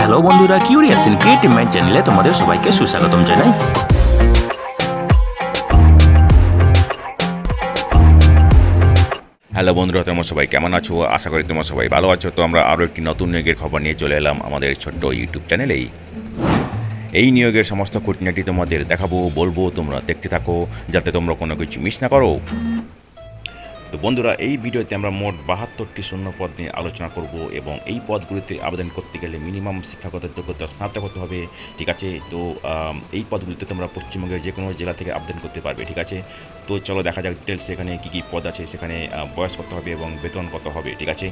Hello বন্ধুরা, curious in creative mind চ্যানেলে তোমাদের সবাইকে সুস্বাগতম জানাই। হ্যালো বন্ধুরা, তোমরা সবাই কেমন আছো? আশা করি তোমরা সবাই ভালো আছো। তো আমরা আরও একটি নতুন নিয়োগের খবর নিয়ে চলে এলাম আমাদের ছোট্ট ইউটিউব চ্যানেলেই। এই নিয়োগের সমস্ত খুঁটিনাটি তোমাদের দেখাবো, বলবো, তোমরা দেখতে থাকো যাতে তোমরা কোনো কিছু মিস না করো। তো বন্ধুরা, এই ভিডিওতে আমরা মোট 72টি শূন্য পদ নিয়ে আলোচনা করব এবং এই পদগুলিতে আবেদন করতে গেলে মিনিমাম শিক্ষাগত যোগ্যতা স্নাতক হতে হবে, ঠিক আছে। তো এই পদগুলিতে তোমরা পশ্চিমবঙ্গের যে কোনো জেলা থেকে আবেদন করতে পারবে, ঠিক আছে। তো চলো দেখা যাক ডিটেলস এখানে কী কী পদ আছে, সেখানে বয়স কত হবে এবং বেতন কত হবে, ঠিক আছে।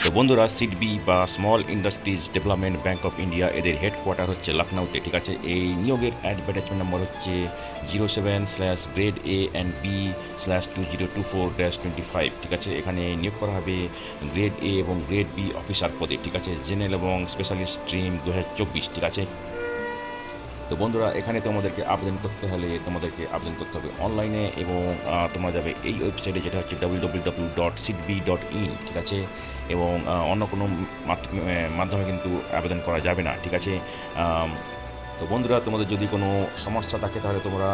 তো বন্ধুরা, সিডবি বা small industries development bank of India, এদের হেডকোয়ার্টার হচ্ছে লখনউতে, ঠিক আছে। এই নিয়োগের অ্যাডভার্টাইজমেন্ট নম্বর হচ্ছে 07/grade A&B/2024-25, ঠিক আছে। এখানে নিয়োগ করা হবে গ্রেড এ এবং গ্রেড বি অফিসার পদে, ঠিক আছে। জেনারেল এবং স্পেশালিস্ট স্ট্রিম 2024, ঠিক আছে। তো বন্ধুরা, এখানে তোমাদেরকে আবেদন করতে হলে তোমাদেরকে আবেদন করতে হবে অনলাইনে এবং তোমরা যাবে এই ওয়েবসাইটে, যেটা হচ্ছে www.sidbi.in, ঠিক আছে। এবং অন্য কোনো মাধ্যমে কিন্তু আবেদন করা যাবে না, ঠিক আছে। তো বন্ধুরা, তোমাদের যদি কোনো সমস্যা থাকে তাহলে তোমরা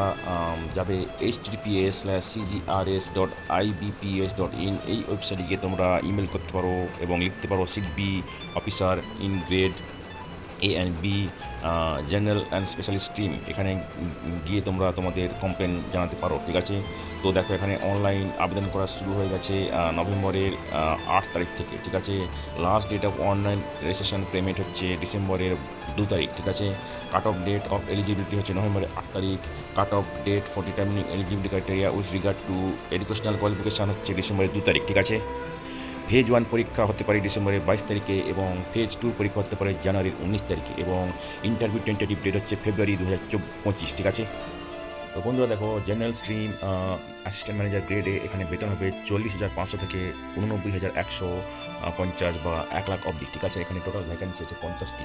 যাবে https://cgrs.ibps.in, এই ওয়েবসাইটে গিয়ে তোমরা ইমেল করতে পারো এবং লিখতে পারো SIDBI officer in grade A and B general and specialist team. এখানে গিয়ে তোমরা তোমাদের কমপ্লেন জানাতে পারো, ঠিক আছে। তো দেখো, এখানে অনলাইন আবেদন করা শুরু হয়ে গেছে নভেম্বরের 8 তারিখ থেকে, ঠিক আছে। Last date of online registration payment হচ্ছে ডিসেম্বরের 2 তারিখ, ঠিক আছে। Cut off date of eligibility হচ্ছে নভেম্বরের 8 তারিখ। Cut off date for determining eligibility criteria with regard to educational qualification হচ্ছে ডিসেম্বরের 2 তারিখ, ঠিক আছে। ফেজ 1 পরীক্ষা হতে পারে ডিসেম্বরের 22 তারিখে এবং ফেজ 2 পরীক্ষা হতে পারে জানুয়ারির 19 তারিখে এবং ইন্টারভিউ টেন্টেটিভ ডেট হচ্ছে ফেব্রুয়ারি 2025, ঠিক আছে। তো বন্ধুরা দেখো, জেনারেল স্ট্রিম অ্যাসিস্ট্যান্ট ম্যানেজার গ্রেডে এখানে বেতন হবে 40,500 থেকে 89,150 বা 1 লাখ অবধি, ঠিক আছে। এখানে টোটাল ভ্যাকেন্সি আছে 50টি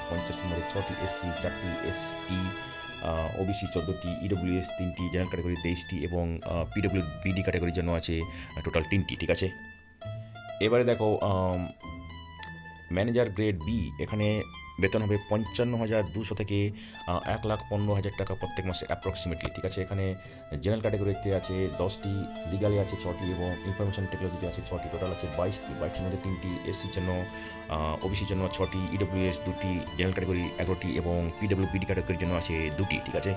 মধ্যে 6টি এসসি, 4টি এসটি, ওবিসি 14টি, ইডব্লিউএস 3টি, জেনারেল ক্যাটাগরি 23টি এবং পিডব্লিউবিডি ক্যাটাগরির জন্য আছে টোটাল 3টি, ঠিক আছে। এবারে দেখো, ম্যানেজার গ্রেড বি, এখানে বেতন হবে 55,200 থেকে 1,15,000 টাকা প্রত্যেক মাসে অ্যাপ্রক্সিমেটলি, ঠিক আছে। এখানে জেনারেল ক্যাটাগরিতে আছে 10টি, লিগালে আছে 6টি এবং ইনফরমেশন টেকনোলজিতে আছে 6টি, টোটাল আছে 22টির মধ্যে 3টি এসসির জন্য, ওবিসির জন্য 6টি, ইডব্লিউএস 2টি, জেনারেল ক্যাটাগরি 11টি এবং পিডব্লিউবিডি ক্যাটাগরির জন্য আছে 2টি, ঠিক আছে।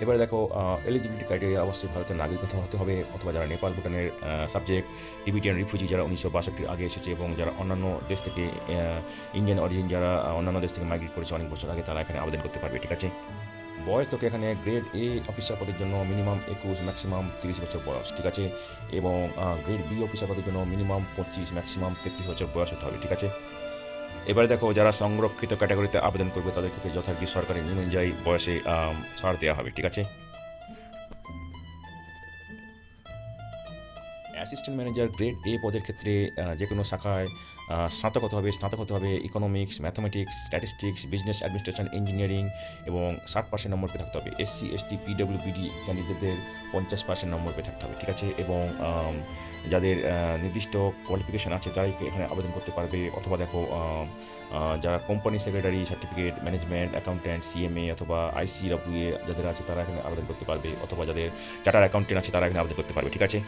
এবারে দেখো, এলিজিবিলিটি ক্রাইটেরিয়া অবশ্যই ভারতের নাগরিক হতে হবে অথবা যারা নেপাল, ভুটানের সাবজেক্ট, টিবিটিয়ান রিফিউজি যারা 1962 আগে এসেছে এবং যারা অন্যান্য দেশ থেকে ইন্ডিয়ান অরিজিন, যারা অন্যান্য দেশ থেকে মাইগ্রেট করেছে অনেক বছর আগে, তারা এখানে আবেদন করতে পারবে, ঠিক আছে। বয়স তোকে এখানে গ্রেড এ অফিসার পদের জন্য মিনিমাম 21, ম্যাক্সিমাম 30 বছর বয়স, ঠিক আছে। এবং গ্রেড বি অফিসার পদের জন্য মিনিমাম 25, ম্যাক্সিমাম 33 বছর বয়স হতে হবে, ঠিক আছে। এবারে দেখো, যারা সংরক্ষিত ক্যাটাগরিতে আবেদন করবে তাদের ক্ষেত্রে যথারীতি সরকারি নিয়ম অনুযায়ী বয়সে ছাড় দেওয়া হবে, ঠিক আছে। অ্যাসিস্ট্যান্ট ম্যানেজার গ্রেড এ পদের ক্ষেত্রে যে কোনো শাখায় স্নাতক হতে হবে economics, mathematics, statistics, business administration, engineering এবং 60% নম্বর পেয়ে থাকতে হবে। এসসি, এসটি, পিডব্লিউবিডি ক্যান্ডিডেটদের 50% নম্বর পেয়ে থাকতে হবে, ঠিক আছে। এবং যাদের নির্দিষ্ট কোয়ালিফিকেশান আছে তারাই এখানে আবেদন করতে পারবে। অথবা দেখো, যারা company secretary certificate, management, accountant, CMA অথবা আইসিডব্লিউএ যাদের আছে তারা এখানে আবেদন করতে পারবে। অথবা যাদের চার্টার্ড অ্যাকাউন্ট্যান্ট আছে তারা এখানে আবেদন করতে পারবে, ঠিক আছে।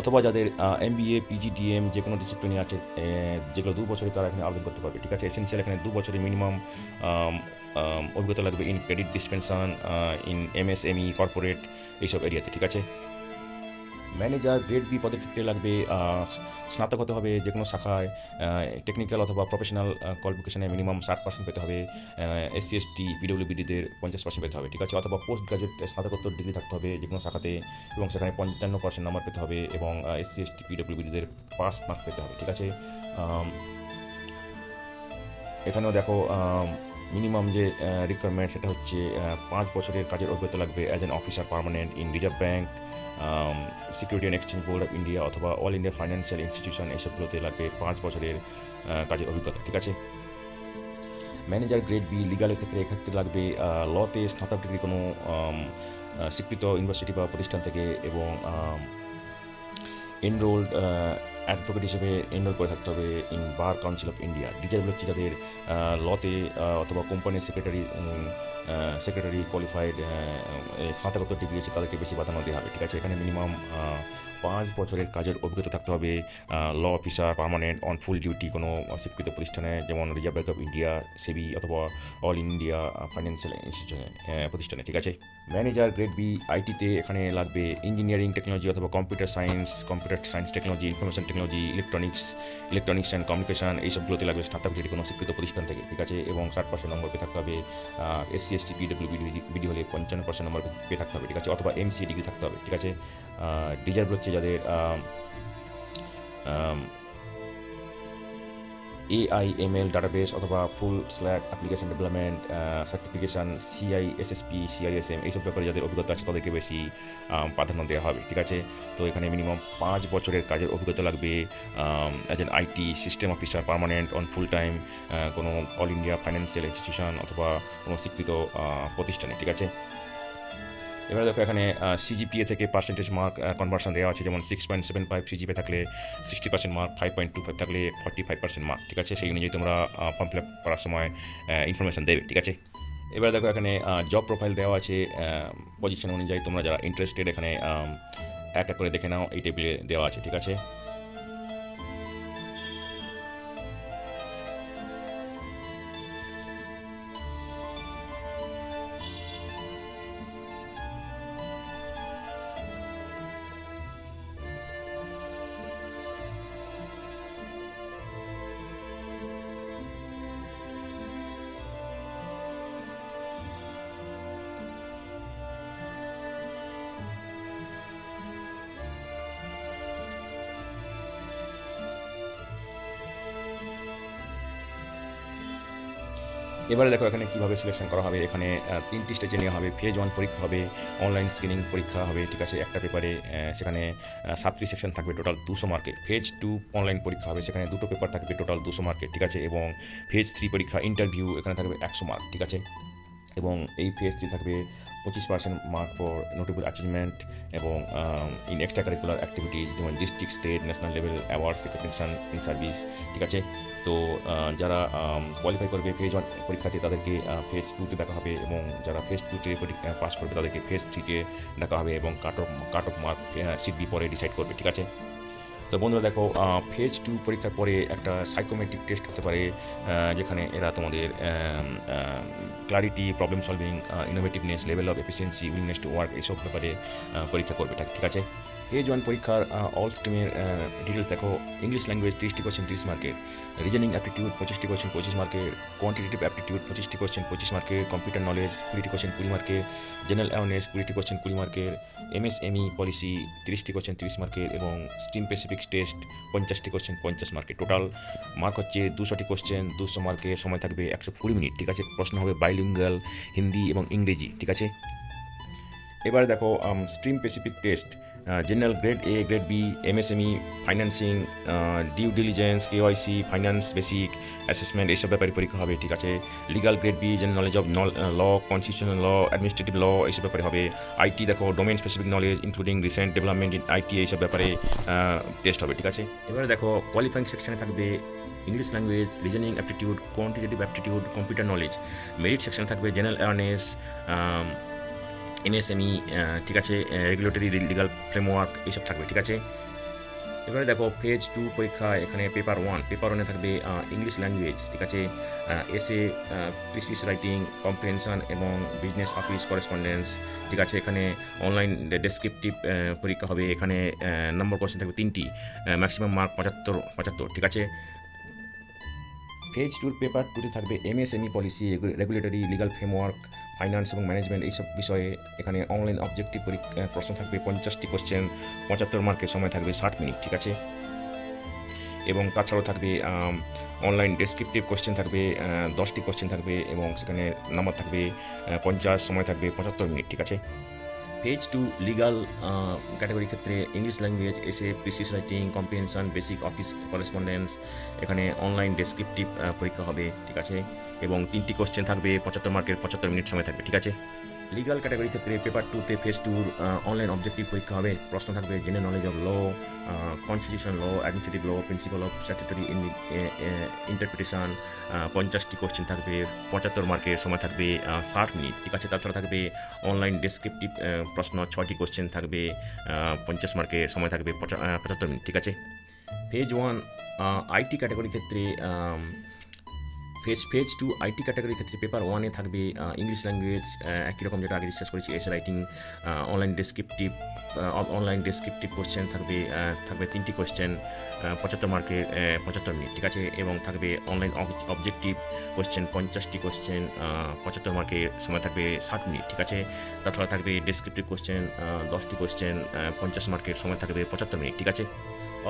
অথবা যাদের এমবিএ, পিজিডিএম যে কোনো ডিসিপ্লিনে আছে, যেগুলো 2 বছরে, তারা এখানে আবেদন করতে পারবে, ঠিক আছে। এসেনশিয়াল এখানে 2 বছরের মিনিমাম অভিজ্ঞতা লাগবে in credit dispensation, in MSME, corporate, এইসব এরিয়াতে, ঠিক আছে। ম্যানেজার গ্রেড বি পদের ক্ষেত্রে লাগবে স্নাতক হতে হবে যে কোনো শাখায়, টেকনিক্যাল অথবা প্রফেশনাল কোয়ালিফিকেশানে মিনিমাম 60% পেতে হবে। এসসি, এসটি, পিডব্লিউবিডিদের 50% পেতে হবে, ঠিক আছে। অথবা পোস্ট গ্রাজুয়েট স্নাতকোত্তর ডিগ্রি থাকতে হবে যে কোনো শাখাতে এবং সেখানে 55% নাম্বার পেতে হবে এবং এসসি, এসটি, পিডব্লিউবিডিদের 5 মার্ক পেতে হবে, ঠিক আছে। এখানেও দেখো, মিনিমাম যে রিকোয়ারমেন্ট সেটা হচ্ছে 5 বছরের কাজের অভিজ্ঞতা লাগবে as an officer permanent in reserve bank, security and exchange board of India অথবা অল ইন্ডিয়া ফাইন্যান্সিয়াল ইনস্টিটিউশন, এসবগুলোতে লাগবে 5 বছরের কাজের অভিজ্ঞতা, ঠিক আছে। ম্যানেজার গ্রেড বি লিগালের ক্ষেত্রে লাগবে লতে স্নাতক ডিগ্রি কোনো স্বীকৃত ইউনিভার্সিটি বা প্রতিষ্ঠান থেকে এবং এনরোল্ড অ্যাডভোকেট হিসেবে এনরোল করে থাকতে হবে in bar council of India. Desirable হচ্ছে যাদের লতে অথবা কোম্পানির সেক্রেটারি কোয়ালিফাইড স্নাতকোত্তর ডিগ্রি আছে তাদেরকে বেশি প্রাধান্য দেওয়া হবে, ঠিক আছে। এখানে মিনিমাম 5 বছরের কাজের অভিজ্ঞতা থাকতে হবে law officer permanent on full duty কোনো স্বীকৃত প্রতিষ্ঠানে, যেমন Reserve Bank of India, SEBI অথবা অল ইন্ডিয়া ফাইন্যান্সিয়াল ইনস্টিটিউশনে প্রতিষ্ঠানে, ঠিক আছে। ম্যানেজার গ্রেড বি আইটিতে এখানে লাগবে ইঞ্জিনিয়ারিং টেকনোলজি অথবা computer science technology, information technology, electronics and communication, এইসবগুলোতে লাগবে স্নাতক ডিগ্রি কোনো স্বীকৃত প্রতিষ্ঠান থেকে, ঠিক আছে। এবং 60% নম্বর পেয়ে থাকতে হবে। SC ST PWBD হলে 55% নম্বর পেয়ে থাকতে হবে, ঠিক আছে, অথবা MCA ডিগ্রি থাকতে হবে, ঠিক আছে। ডিজার্ভ হচ্ছে যাদের AIML ডাটাবেস অথবা full stack application development certification, CISSP CISM এইসব ব্যাপারে যাদের অভিজ্ঞতা আছে তাদেরকে বেশি প্রাধান্য দেওয়া হবে, ঠিক আছে। তো এখানে মিনিমাম 5 বছরের কাজের অভিজ্ঞতা লাগবে as an IT system officer permanent on full time কোনো অল ইন্ডিয়া ফাইন্যান্সিয়াল ইনস্টিটিউশন অথবা কোনো স্বীকৃত প্রতিষ্ঠানে, ঠিক আছে। এবারে দেখো এখানে CGPA থেকে পার্সেন্টেজ মার্ক কনভার্সন দেওয়া আছে, যেমন 6.75 CGPA থাকলে 60% মার্ক, 5.25 থাকলে 45% মার্ক, ঠিক আছে। সেই অনুযায়ী তোমরা ফর্ম ফিল আপ করার সময় ইনফরমেশান দেবে, ঠিক আছে। এবারে দেখো এখানে জব প্রোফাইল দেওয়া আছে পজিশন অনুযায়ী, তোমরা যারা ইন্টারেস্টেড এখানে এক এক করে দেখে নাও, এই টেবিলে দেওয়া আছে, ঠিক আছে। এবারে দেখো এখানে কীভাবে সিলেকশন করা হবে। এখানে 3টি স্টেজে নেওয়া হবে। ফেজ 1 পরীক্ষা হবে, অনলাইন স্ক্রিনিং পরীক্ষা হবে, ঠিক আছে, একটা পেপারে। সেখানে 7টি সেকশন থাকবে, টোটাল 200 মার্কের। ফেজ 2 অনলাইন পরীক্ষা হবে, সেখানে 2টো পেপার থাকবে, টোটাল 200 মার্কের, ঠিক আছে। এবং ফেজ 3 পরীক্ষা ইন্টারভিউ, এখানে থাকবে 100 মার্ক, ঠিক আছে। এবং এই ফেজ 3 থাকবে 25% মার্ক ফর নোটেবল অ্যাচিভমেন্ট এবং ইন এক্সট্রা কারিকুলার অ্যাক্টিভিটিজ, যেমন district, state, national level awards, recognition in service, ঠিক আছে। তো যারা কোয়ালিফাই করবে ফেজ 1 পরীক্ষাতে তাদেরকে ফেজ 2তে দেখা হবে, এবং যারা ফেজ 2তে পাস করবে তাদেরকে ফেজ 3তে দেখা হবে, এবং কাট অফ মার্ক সিট বি পরে ডিসাইড করবে, ঠিক আছে। তো বন্ধুরা দেখো, ফেজ 2 পরীক্ষার পরে একটা সাইকোমেট্রিক টেস্ট হতে পারে, যেখানে এরা তোমাদের clarity, problem solving, innovativeness, level of efficiency, willingness to work, এইসব ব্যাপারে পরীক্ষা করবে, ঠিক আছে। ফেজ 1 পরীক্ষার অল স্ট্রিমের ডিটেলস দেখো। ইংলিশ ল্যাঙ্গুয়েজ 30টি কোয়েশ্চেন 30 মার্কের, রিজনিং অ্যাপটিটিউড 25টি কোয়েশ্চেন 25 মার্কের, কোয়ান্টিটেটিভ অ্যাপটিটিউড 25টি কোয়েশ্চেন 25 মার্কের, কম্পিউটার নলেজ 20টি কোয়েশ্চেন 20 মার্কের, জেনারেল অ্যাওয়ারনেস 20টি কোয়েশ্চেন 20 মার্কের, MSME পলিসি 30টি কোয়েশ্চেন 30 মার্কের, এবং স্টিম স্পেসিফিক টেস্ট 50টি কোয়েশ্চেন 50 মার্কের। টোটাল মার্ক হচ্ছে 200টি কোয়েশ্চেন 200 মার্কের, সময় থাকবে 120 মিনিট, ঠিক আছে। প্রশ্ন হবে বাইলিঙ্গুয়াল, হিন্দি এবং ইংরেজি, ঠিক আছে। এবারে দেখো stream specific test, general grade A, grade B, MSME, financing, due diligence, KYC, finance basic assessment, এইসব ব্যাপারে পরীক্ষা হবে, ঠিক আছে। Legal grade B, general knowledge of law, constitutional law, administrative law, এইসব ব্যাপারে হবে। IT দেখো domain specific knowledge including recent development in IT, এইসব ব্যাপারে টেস্ট হবে, ঠিক আছে। এবারে দেখো কোয়ালিফাইং সেকশনে থাকবে English language, reasoning aptitude, quantitative aptitude, computer knowledge. Merit সেকশনে থাকবে জেনারেল অ্যাওয়ারনেস, MSME, ঠিক আছে, রেগুলেটরি লিগাল ফ্রেমওয়ার্ক, এইসব থাকবে, ঠিক আছে। এবারে দেখো ফেজ 2 পরীক্ষা, এখানে পেপার 1 থাকবে ইংলিশ ল্যাঙ্গুয়েজ, ঠিক আছে, এসে, প্রিসিস রাইটিং, কম্প্রিহেনশন এবং বিজনেস অফিস করেসপন্ডেন্স, ঠিক আছে। এখানে অনলাইন ডেসক্রিপটিভ পরীক্ষা হবে, এখানে নম্বর কোয়েশ্চেন থাকবে 3টি, ম্যাক্সিমাম মার্ক 75, ঠিক আছে। ফেজ 2 পেপার 2তে থাকবে MSME policy, regulatory legal framework, finance এবং ম্যানেজমেন্ট, এইসব বিষয়ে। এখানে অনলাইন অবজেক্টিভ প্রশ্ন থাকবে 50টি কোয়েশ্চেন 75 মার্কের, সময় থাকবে 60 মিনিট, ঠিক আছে। এবং তাছাড়াও থাকবে অনলাইন ডেসক্রিপটিভ কোয়েশ্চেন থাকবে 10টি কোয়েশ্চেন থাকবে, এবং সেখানে নাম্বার থাকবে 50, সময় থাকবে 75 মিনিট, ঠিক আছে। ফেজ 2 লিগাল ক্যাটাগরির ক্ষেত্রে English language, essay, precis writing, comprehension, basic office correspondence, এখানে অনলাইন ডেসক্রিপটিভ পরীক্ষা হবে, ঠিক আছে। এবং 3টি কোয়েশ্চেন থাকবে 75 মার্কের, 75 মিনিট সময় থাকবে, ঠিক আছে। লিগাল ক্যাটাগরি ক্ষেত্রে পেপার 2-তে ফেজ 2-র অনলাইন অবজেক্টিভ পরীক্ষা হবে। প্রশ্ন থাকবে general knowledge of law, constitution law, administrative law, principle of statutory interpretation. 50টি কোশ্চেন থাকবে, 75 মার্কের, সময় থাকবে 60 মিনিট, ঠিক আছে। তাছাড়া থাকবে অনলাইন ডেসক্রিপটিভ প্রশ্ন 6টি কোশ্চেন থাকবে, 50 মার্কের, সময় থাকবে 75 মিনিট, ঠিক আছে। ফেজ 1 আইটি ক্যাটাগরি ক্ষেত্রে ফেজ 2 আইটি ক্যাটাগরির ক্ষেত্রে পেপার 1-এ থাকবে ইংলিশ ল্যাঙ্গুয়েজ, একই রকম যেটা আগে ডিসকাস করেছি, essay writing, online descriptive question থাকবে 3টি কোশ্চেন, 75 মার্কের, 75 মিনিট, ঠিক আছে। এবং থাকবে অনলাইন অবজেক্টিভ কোশ্চেন 50টি কোশ্চেন, 75 মার্কের, সময় থাকবে 60 মিনিট, ঠিক আছে। তাছাড়া থাকবে ডেসক্রিপটিভ কোশ্চেন 10টি কোশ্চেন, 50 মার্কের, সময় থাকবে 75 মিনিট, ঠিক আছে।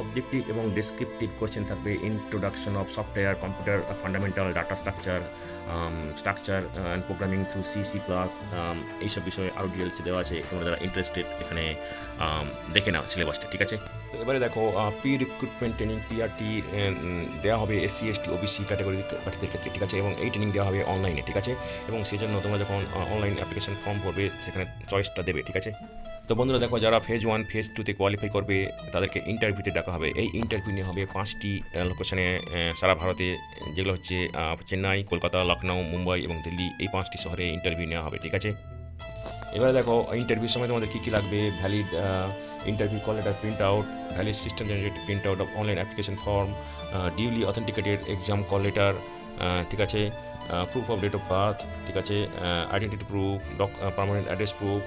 অবজেক্টিভ এবং ডেসক্রিপটিভ কোশ্চেন থাকবে introduction of software, computer fundamental, data structure and programming through C++, এইসব বিষয়ে আরও ডিটেলস দেওয়া আছে। তোমরা যারা ইন্টারেস্টেড এখানে দেখে নাও সিলেবাসটা, ঠিক আছে। তো এবারে দেখো প্রি রিক্রুটমেন্ট ট্রেনিং PRT দেওয়া হবে SC ST OBC ক্যাটাগরির প্রার্থীদের ক্ষেত্রে, ঠিক আছে। এবং এই ট্রেনিং দেওয়া হবে অনলাইনে, ঠিক আছে। এবং সেই জন্য তোমরা যখন অনলাইন অ্যাপ্লিকেশন ফর্ম ভরবে সেখানে চয়েসটা দেবে, ঠিক আছে। তো বন্ধুরা দেখো, যারা ফেজ 1 ফেজ 2-তে কোয়ালিফাই করবে তাদেরকে ইন্টারভিউতে ডাকা হবে। এই ইন্টারভিউ নিয়ে হবে 5টি লোকেশনে সারা ভারতে, যেগুলো হচ্ছে চেন্নাই, কলকাতা, লখনউ, মুম্বাই এবং দিল্লি। এই 5টি শহরে ইন্টারভিউ নেওয়া হবে, ঠিক আছে। এবারে দেখো ইন্টারভিউর সময় তোমাদের কী কী লাগবে: valid interview call letter print out, valid system generated print out of online application form, duly authenticated exam call letter, ঠিক আছে, proof of date of birth, ঠিক আছে, identity proof, permanent address proof,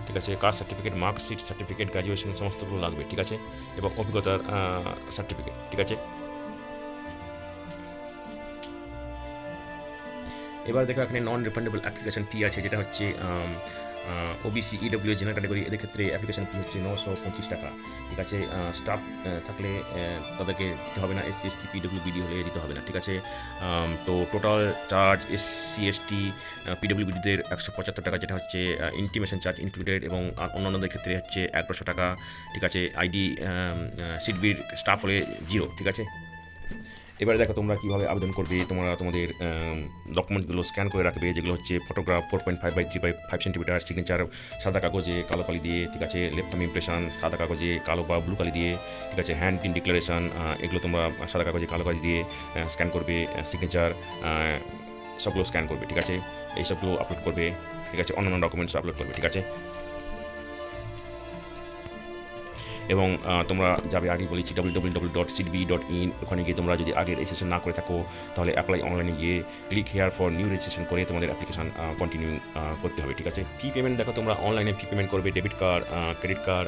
ঠিক আছে, caste certificate, marksheet certificate, graduation সমস্তগুলো লাগবে, ঠিক আছে। এবং অভিজ্ঞতার সার্টিফিকেট, ঠিক আছে। এবার দেখো এখানে নন রিফান্ডেবল অ্যাপ্লিকেশন ফি আছে, যেটা হচ্ছে OBC EWS জেনারেল ক্যাটাগরি, এদের ক্ষেত্রে অ্যাপ্লিকেশন ফি হচ্ছে 925 টাকা, ঠিক আছে। স্টাফ থাকলে তাদেরকে দিতে হবে না, SC ST PWBD হলে দিতে হবে না, ঠিক আছে। তো টোটাল চার্জ SC ST PWBDদের 175 টাকা, যেটা হচ্ছে ইন্টিমেশন চার্জ ইনক্লুডেড, এবং অন্যান্যদের ক্ষেত্রে হচ্ছে 1100 টাকা, ঠিক আছে। ID সিটবির স্টাফ হলে 0, ঠিক আছে। এবারে দেখো তোমরা কীভাবে আবেদন করবে। তোমরা তোমাদের ডকুমেন্টগুলো স্ক্যান করে রাখবে, যেগুলো হচ্ছে ফটোগ্রাফ 4.5 by 3.5 সেন্টিমিটার, সিগনেচার সাদা কাগজে কালো কালি দিয়ে, ঠিক আছে, লেফট থাম্ব ইমপ্রেশন সাদা কাগজে কালো বা ব্লু কালি দিয়ে, ঠিক আছে, হ্যান্ড প্রিন্ট ডিক্লারেশন, এগুলো তোমরা সাদা কাগজে কালো কালি দিয়ে স্ক্যান করবে, সিগনেচার সবগুলো স্ক্যান করবে, ঠিক আছে। এই সবগুলো আপলোড করবে, ঠিক আছে। অন্যান্য ডকুমেন্টস আপলোড করবে, ঠিক আছে। এবং তোমরা যাবে, আগে বলেছি www.cdb.in, ওখানে গিয়ে তোমরা যদি আগের রেজিস্ট্রেশন না করে থাকো তাহলে অ্যাপ্লাই অনলাইনে গিয়ে click here for new registration করে তোমাদের অ্যাপ্লিকেশন কন্টিনিউ করতে হবে, ঠিক আছে। ফি পেমেন্ট দেখো, তোমরা অনলাইনে ফি পেমেন্ট করবে debit card, credit card,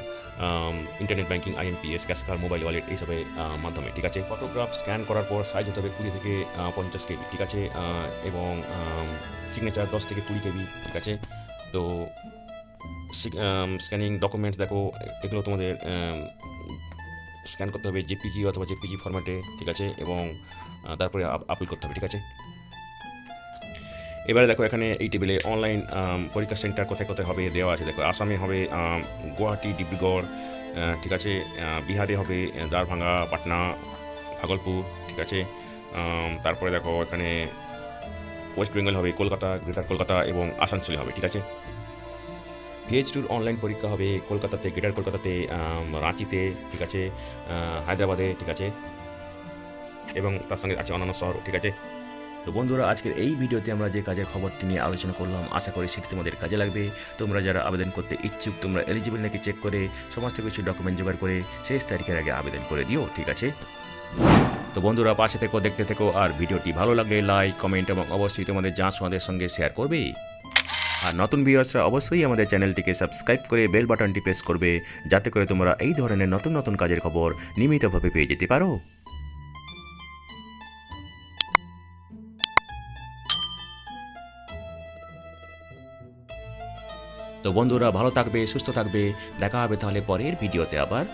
internet banking, IMPS, cash card, mobile wallet, এইসবের মাধ্যমে, ঠিক আছে। ফটোগ্রাফ স্ক্যান করার পর সাইজ হতে হবে 20 থেকে 50 KB, ঠিক আছে। এবং সিগনেচার 10 থেকে 20 KB, ঠিক আছে। তো স্ক্যানিং ডকুমেন্টস দেখো, এগুলো তোমাদের স্ক্যান করতে হবে JPG অথবা JPG ফরম্যাটে, ঠিক আছে। এবং তারপরে আপলোড করতে হবে, ঠিক আছে। এবারে দেখো এখানে এই টেবিলে অনলাইন পরীক্ষা সেন্টার কোথায় কোথায় হবে দেওয়া আছে। দেখো আসামে হবে গুয়াহাটি, ডিব্রুগড়, ঠিক আছে। বিহারে হবে দারভাঙ্গা, পাটনা, ভাগলপুর, ঠিক আছে। তারপরে দেখো এখানে ওয়েস্ট বেঙ্গল হবে কলকাতা, গ্রেটার কলকাতা এবং আসানসোলে হবে, ঠিক আছে। ফেজ 2 অনলাইন পরীক্ষা হবে কলকাতাতে, গ্রেটার কলকাতাতে, রাঁচিতে, ঠিক আছে, হায়দ্রাবাদে, ঠিক আছে, এবং তার সঙ্গে আছে অন্যান্য শহর, ঠিক আছে। তো বন্ধুরা, আজকের এই ভিডিওতে আমরা যে কাজের খবরটি নিয়ে আলোচনা করলাম, আশা করি সেটি তোমাদের কাজে লাগবে। তোমরা যারা আবেদন করতে ইচ্ছুক, তোমরা এলিজিবল নাকি চেক করে সমস্ত কিছু ডকুমেন্ট জোগাড় করে শেষ তারিখের আগে আবেদন করে দিও, ঠিক আছে। তো বন্ধুরা, পাশে থেকো, দেখতে থেকো, আর ভিডিওটি ভালো লাগলে লাইক, কমেন্ট এবং অবশ্যই তোমাদের জানাশোনাদের সঙ্গে শেয়ার করবে। আর নতুন ভিউয়ার্সরা অবশ্যই আমাদের চ্যানেলটিকে সাবস্ক্রাইব করে বেল বাটনটি প্রেস করবে, যাতে করে তোমরা এই ধরনের নতুন নতুন কাজের খবর নিয়মিতভাবে পেয়ে যেতে পারো। তো বন্ধুরা, ভালো থাকবে, সুস্থ থাকবে, দেখা হবে তাহলে পরের ভিডিওতে আবার।